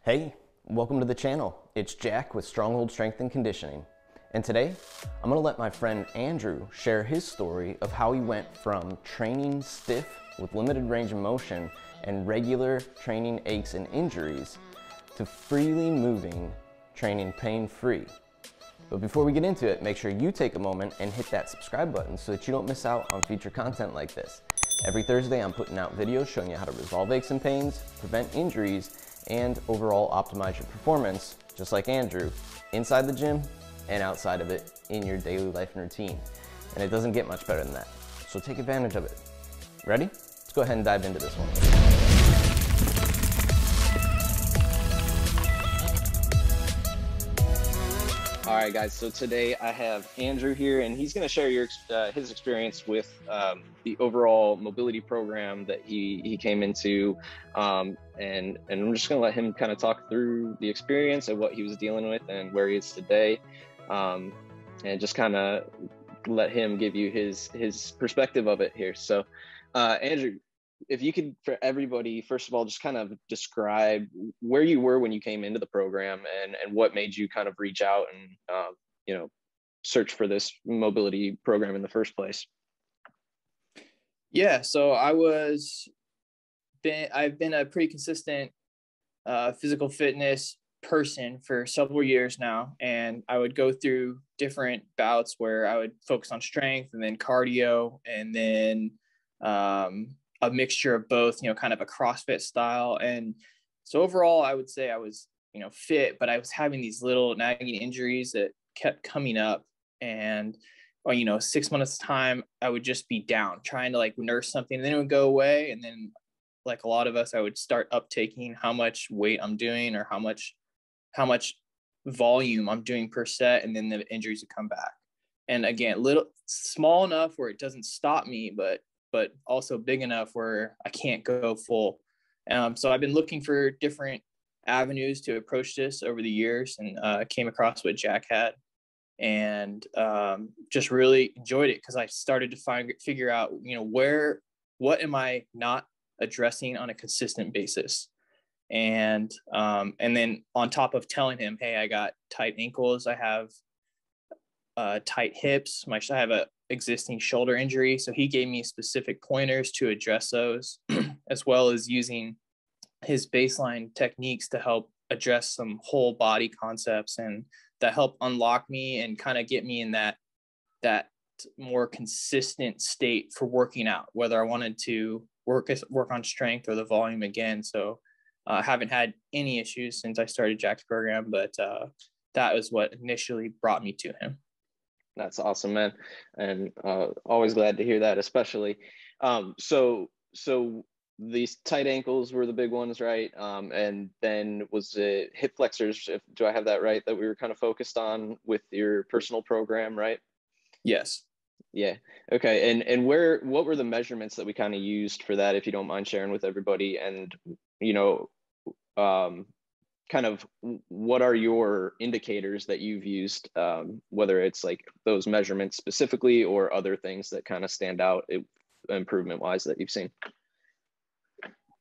Hey, welcome to the channel. It's Jack with Stronghold Strength and Conditioning. And today, I'm gonna let my friend Andrew share his story of how he went from training stiff with limited range of motion and regular training aches and injuries to freely moving, training pain-free. But before we get into it, make sure you take a moment and hit that subscribe button so that you don't miss out on future content like this. Every Thursday, I'm putting out videos showing you how to resolve aches and pains, prevent injuries, and overall optimize your performance, just like Andrew, inside the gym and outside of it in your daily life and routine. And it doesn't get much better than that. So take advantage of it. Ready? Let's go ahead and dive into this one. All right, guys, so today I have Andrew here, and he's going to share his experience with the overall mobility program that he came into, and I'm just going to let him kind of talk through the experience and what he was dealing with and where he is today, and just kind of let him give you his perspective of it here. So, Andrew, if you could, for everybody, first of all, just kind of describe where you were when you came into the program and what made you kind of reach out and, search for this mobility program in the first place. Yeah, so I've been a pretty consistent physical fitness person for several years now, and I would go through different bouts where I would focus on strength and then cardio and then a mixture of both, kind of a CrossFit style. And so overall, I would say I was, fit, but I was having these little nagging injuries that kept coming up. And, 6 months time, I would just be down trying to nurse something, and then it would go away. And then like a lot of us, I would start uptaking how much weight I'm doing or how much volume I'm doing per set. And then the injuries would come back. And again, small enough where it doesn't stop me, but also big enough where I can't go full. So I've been looking for different avenues to approach this over the years, and came across what Jack had, and just really enjoyed it because I started to figure out, what am I not addressing on a consistent basis? And then on top of telling him, hey, I got tight ankles, I have tight hips, I have a existing shoulder injury. So he gave me specific pointers to address those, as well as using his baseline techniques to help address some whole body concepts and that help unlock me and kind of get me in that more consistent state for working out, whether I wanted to work on strength or the volume again. So I haven't had any issues since I started Jack's program, but that was what initially brought me to him. That's awesome, man. And always glad to hear that, especially. So these tight ankles were the big ones, right? And then was it hip flexors? Do I have that right? That we were kind of focused on with your personal program, right? Yes. Yeah. Okay. And what were the measurements that we kind of used for that, if you don't mind sharing with everybody? And, kind of what are your indicators that you've used, whether it's like those measurements specifically or other things that kind of stand out improvement wise that you've seen?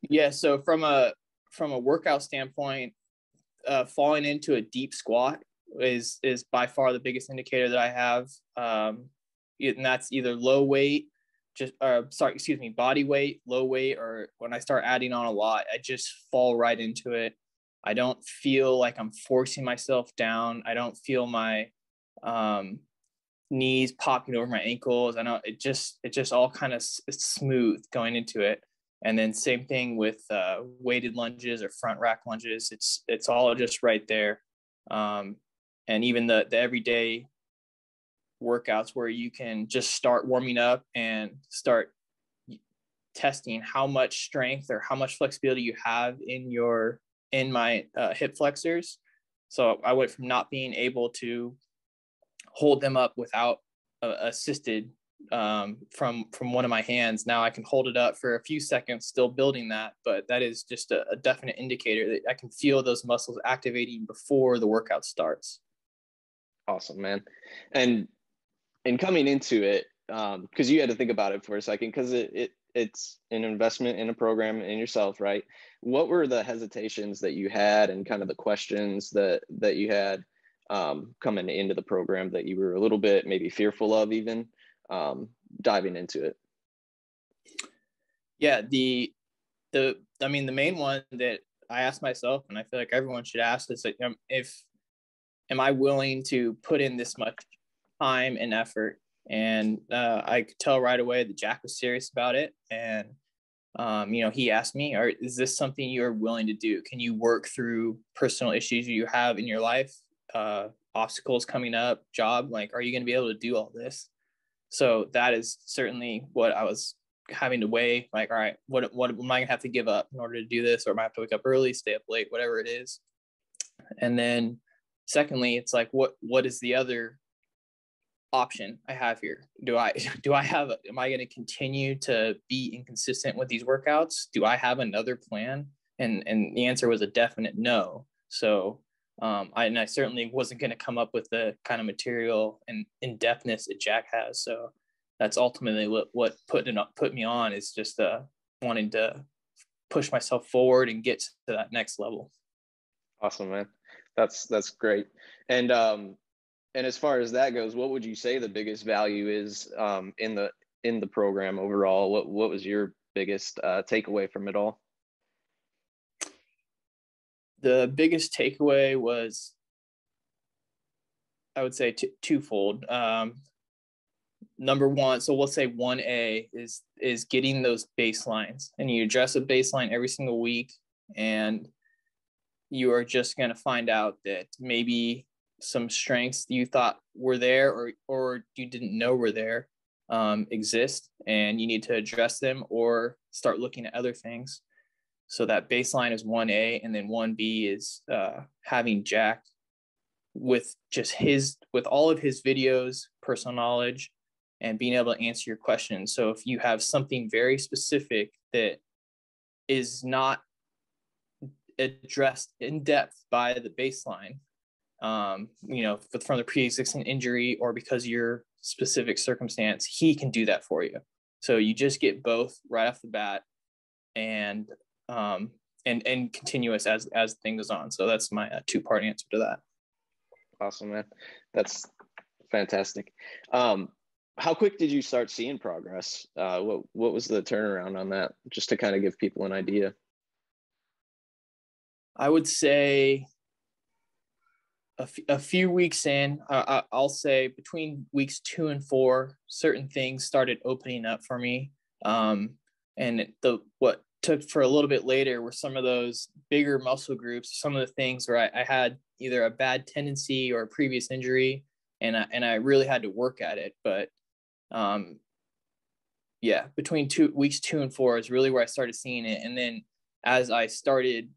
Yeah. So from a workout standpoint, falling into a deep squat is by far the biggest indicator that I have. And that's either low weight, body weight, low weight, or when I start adding on a lot, I just fall right into it. I don't feel like I'm forcing myself down. I don't feel my knees popping over my ankles. I know it just all kind of smooth going into it. And then same thing with weighted lunges or front rack lunges. It's all just right there. And even the everyday workouts where you can just start warming up and start testing how much strength or how much flexibility you have in my hip flexors. So I went from not being able to hold them up without assisted from one of my hands. Now I can hold it up for a few seconds, still building that, but that is just a definite indicator that I can feel those muscles activating before the workout starts. Awesome, man. And coming into it, because you had to think about it for a second, because it's an investment in a program in yourself, right? What were the hesitations that you had and kind of the questions that you had coming into the program that you were a little bit maybe fearful of, even diving into it? Yeah, the I mean, the main one that I asked myself, and I feel like everyone should ask, is like, if am I willing to put in this much time and effort? And I could tell right away that Jack was serious about it. And he asked me, is this something you're willing to do? Can you work through personal issues you have in your life, obstacles coming up, job? Like, are you going to be able to do all this? So that is certainly what I was having to weigh. Like, all right, what am I going to have to give up in order to do this? Or am I have to wake up early, stay up late, whatever it is? And then secondly, it's like, what is the other option I have here? Am I going to continue to be inconsistent with these workouts? Do I have another plan? And the answer was a definite no. So I certainly wasn't going to come up with the kind of material and in-depthness that Jack has. So that's ultimately what put me on, is just wanting to push myself forward and get to that next level. Awesome, man. That's great. And as far as that goes, what would you say the biggest value is in the program overall? What was your biggest takeaway from it all? The biggest takeaway was, I would say, twofold. Number one, so we'll say 1A is getting those baselines, and you address a baseline every single week, and you are just going to find out that maybe some strengths you thought were there or you didn't know were there exist, and you need to address them or start looking at other things. So that baseline is 1A, and then 1B is having Jack with all of his videos, personal knowledge, and being able to answer your questions. So if you have something very specific that is not addressed in depth by the baseline, from the pre-existing injury or because of your specific circumstance, he can do that for you. So you just get both right off the bat, and continuous as the thing goes on. So that's my two-part answer to that. Awesome, man. That's fantastic. How quick did you start seeing progress? What was the turnaround on that, just to kind of give people an idea? I would say a few weeks in, I'll say between weeks 2 and 4, certain things started opening up for me. And what took for a little bit later were some of those bigger muscle groups, some of the things where I had either a bad tendency or a previous injury, and I really had to work at it. But between weeks 2 and 4 is really where I started seeing it. And then as I started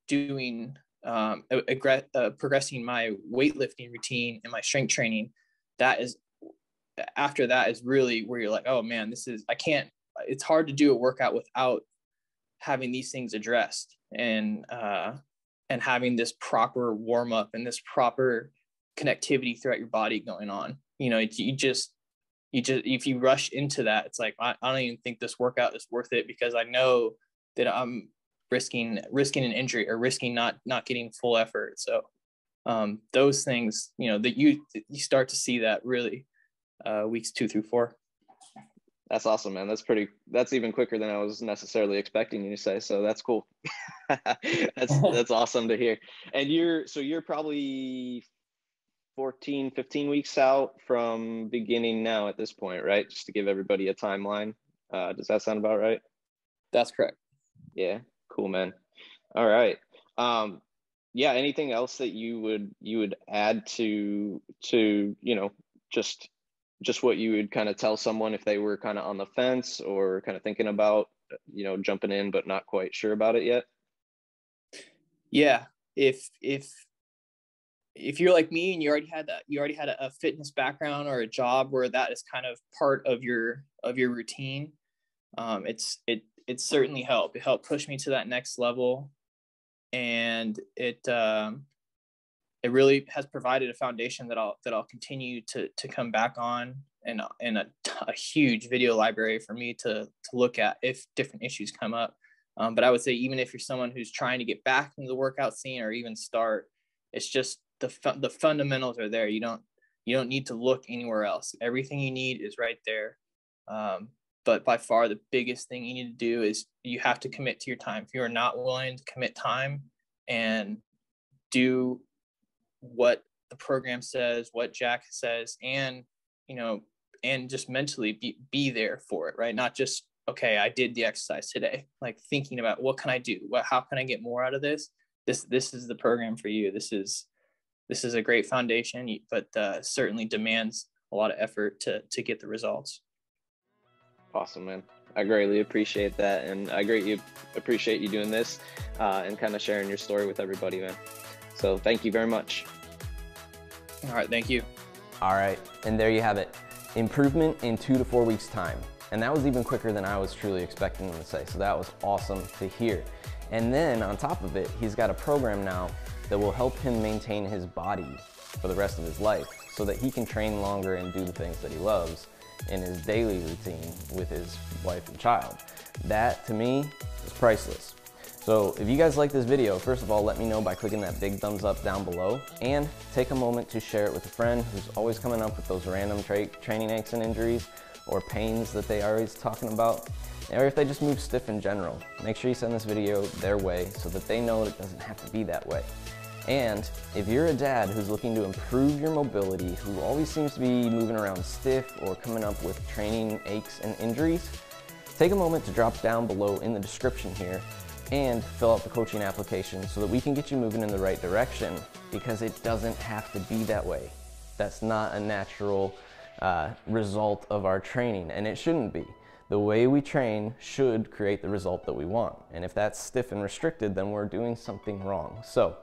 doing progressing my weightlifting routine and my strength training, after that is really where you're like, oh man, it's hard to do a workout without having these things addressed, and having this proper warm up and this proper connectivity throughout your body going on. You just if you rush into that, it's like, I don't even think this workout is worth it, because I know that I'm risking an injury or risking not getting full effort. So those things, that you start to see that really weeks 2 through 4. That's awesome, man. That's even quicker than I was necessarily expecting you to say. So that's cool. That's awesome to hear. And you're probably 14, 15 weeks out from beginning now at this point, right? Just to give everybody a timeline. Does that sound about right? That's correct. Yeah. Cool, man. All right. Anything else that you would add to just what you would kind of tell someone if they were kind of on the fence or kind of thinking about, jumping in, but not quite sure about it yet? Yeah. If you're like me and you already had a fitness background or a job where that is kind of part of your routine, it certainly helped. It helped push me to that next level, and it really has provided a foundation that I'll continue to come back on a huge video library for me to look at if different issues come up. But I would say even if you're someone who's trying to get back into the workout scene or even start, it's just the fundamentals are there. You don't need to look anywhere else. Everything you need is right there. But by far the biggest thing you need to do is you have to commit to your time. If you are not willing to commit time and do what the program says, what Jack says, and and just mentally be there for it, right? Not just, okay, I did the exercise today, like thinking about what can I do? How can I get more out of this? This is the program for you. This is a great foundation, but certainly demands a lot of effort to get the results. Awesome, man. I greatly appreciate that. And I greatly appreciate you doing this and kind of sharing your story with everybody, man. So thank you very much. All right. Thank you. All right. And there you have it. Improvement in 2 to 4 weeks time. And that was even quicker than I was truly expecting him to say. So that was awesome to hear. And then on top of it, he's got a program now that will help him maintain his body for the rest of his life so that he can train longer and do the things that he loves in his daily routine with his wife and child. That to me is priceless. So if you guys like this video, first of all, let me know by clicking that big thumbs up down below, and take a moment to share it with a friend who's always coming up with those random training aches and injuries or pains that they are always talking about, or if they just move stiff in general. Make sure you send this video their way so that they know it doesn't have to be that way. And if you're a dad who's looking to improve your mobility, who always seems to be moving around stiff or coming up with training aches and injuries, take a moment to drop down below in the description here and fill out the coaching application so that we can get you moving in the right direction, because it doesn't have to be that way. That's not a natural result of our training, and it shouldn't be. The way we train should create the result that we want. And if that's stiff and restricted, then we're doing something wrong. So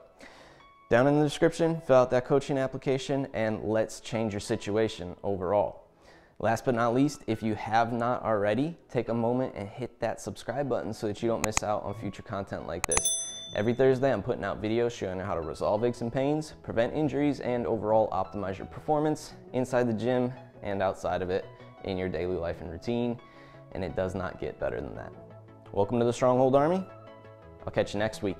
down in the description, fill out that coaching application and let's change your situation overall. Last but not least, if you have not already, take a moment and hit that subscribe button so that you don't miss out on future content like this. Every Thursday, I'm putting out videos showing you how to resolve aches and pains, prevent injuries, and overall optimize your performance inside the gym and outside of it in your daily life and routine. And it does not get better than that. Welcome to the Stronghold Army. I'll catch you next week.